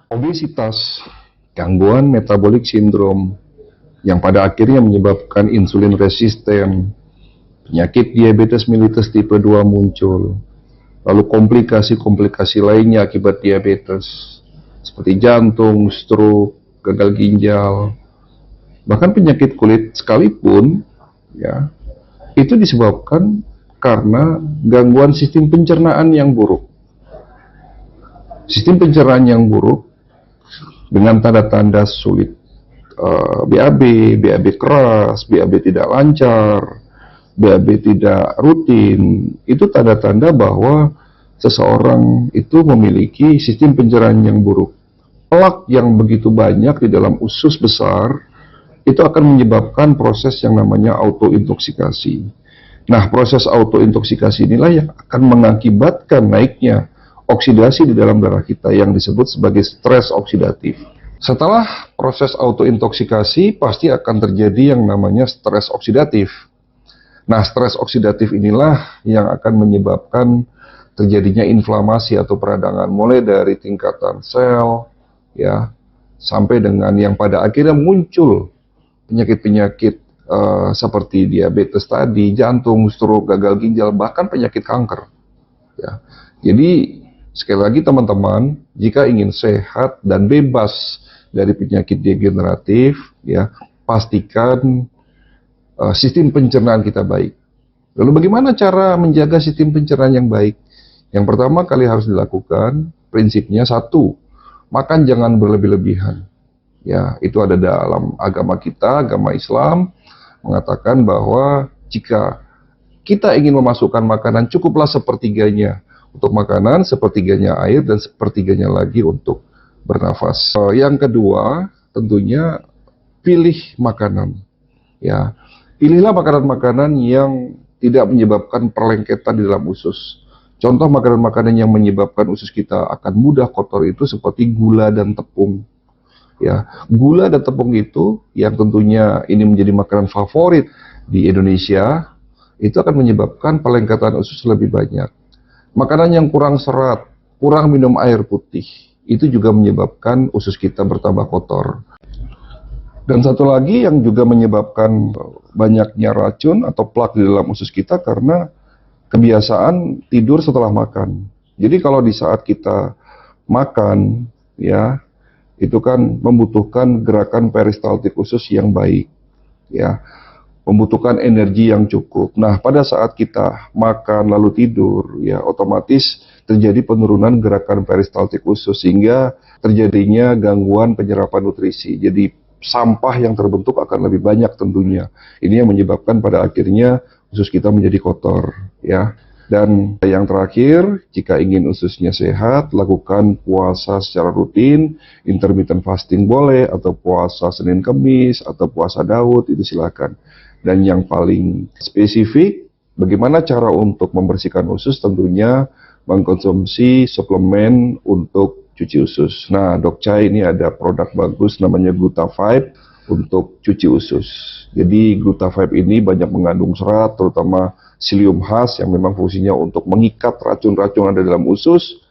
Obesitas, gangguan metabolik sindrom, yang pada akhirnya menyebabkan insulin resisten, penyakit diabetes mellitus tipe 2 muncul, lalu komplikasi-komplikasi lainnya akibat diabetes, seperti jantung, stroke, gagal ginjal, bahkan penyakit kulit sekalipun, ya, itu disebabkan karena gangguan sistem pencernaan yang buruk. Sistem pencernaan yang buruk dengan tanda-tanda sulit, BAB, BAB keras, BAB tidak lancar, BAB tidak rutin, itu tanda-tanda bahwa seseorang itu memiliki sistem pencernaan yang buruk. Plak yang begitu banyak di dalam usus besar itu akan menyebabkan proses yang namanya autointoxikasi. Nah, proses autointoxikasi inilah yang akan mengakibatkan naiknya oksidasi di dalam darah kita yang disebut sebagai stres oksidatif. Setelah proses autointoxikasi, pasti akan terjadi yang namanya stres oksidatif. Nah, stres oksidatif inilah yang akan menyebabkan terjadinya inflamasi atau peradangan, mulai dari tingkatan sel, ya, sampai dengan yang pada akhirnya muncul penyakit-penyakit seperti diabetes tadi, jantung, stroke, gagal ginjal, bahkan penyakit kanker. Ya. Jadi sekali lagi teman-teman, jika ingin sehat dan bebas dari penyakit degeneratif, ya, pastikan sistem pencernaan kita baik. Lalu bagaimana cara menjaga sistem pencernaan yang baik? Yang pertama kali harus dilakukan, prinsipnya satu, makan jangan berlebih-lebihan. Ya, itu ada dalam agama kita, agama Islam, mengatakan bahwa jika kita ingin memasukkan makanan, cukuplah sepertiganya untuk makanan, sepertiganya air, dan sepertiganya lagi untuk bernafas. Yang kedua, tentunya pilih makanan. Ya, pilihlah makanan-makanan yang tidak menyebabkan perlengketan di dalam usus. Contoh makanan-makanan yang menyebabkan usus kita akan mudah kotor itu seperti gula dan tepung. Ya, gula dan tepung itu yang tentunya ini menjadi makanan favorit di Indonesia, itu akan menyebabkan perlengketan usus lebih banyak. Makanan yang kurang serat, kurang minum air putih, itu juga menyebabkan usus kita bertambah kotor. Dan satu lagi yang juga menyebabkan banyaknya racun atau plak di dalam usus kita karena kebiasaan tidur setelah makan. Jadi kalau di saat kita makan, ya, itu kan membutuhkan gerakan peristaltik usus yang baik, ya, membutuhkan energi yang cukup. Nah, pada saat kita makan lalu tidur, ya, otomatis terjadi penurunan gerakan peristaltik usus sehingga terjadinya gangguan penyerapan nutrisi. Jadi sampah yang terbentuk akan lebih banyak tentunya. Ini yang menyebabkan pada akhirnya usus kita menjadi kotor, ya. Dan yang terakhir, jika ingin ususnya sehat, lakukan puasa secara rutin, intermittent fasting boleh, atau puasa Senin Kemis, atau puasa Daud, itu silakan. Dan yang paling spesifik, bagaimana cara untuk membersihkan usus? Tentunya mengkonsumsi suplemen untuk cuci usus. Nah, Dok Chai ini ada produk bagus namanya Gluta5 untuk cuci usus. Jadi Gluta5 ini banyak mengandung serat, terutama psyllium husk yang memang fungsinya untuk mengikat racun-racun ada dalam usus.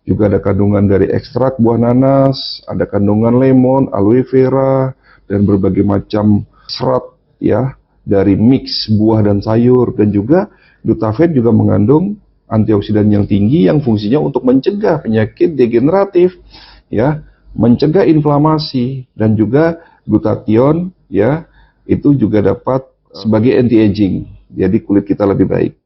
Juga ada kandungan dari ekstrak buah nanas, ada kandungan lemon, aloe vera, dan berbagai macam serat, ya, dari mix buah dan sayur. Dan juga Gluta5 juga mengandung antioksidan yang tinggi yang fungsinya untuk mencegah penyakit degeneratif, ya, mencegah inflamasi, dan juga glutathione, ya, itu juga dapat sebagai anti-aging. Jadi kulit kita lebih baik.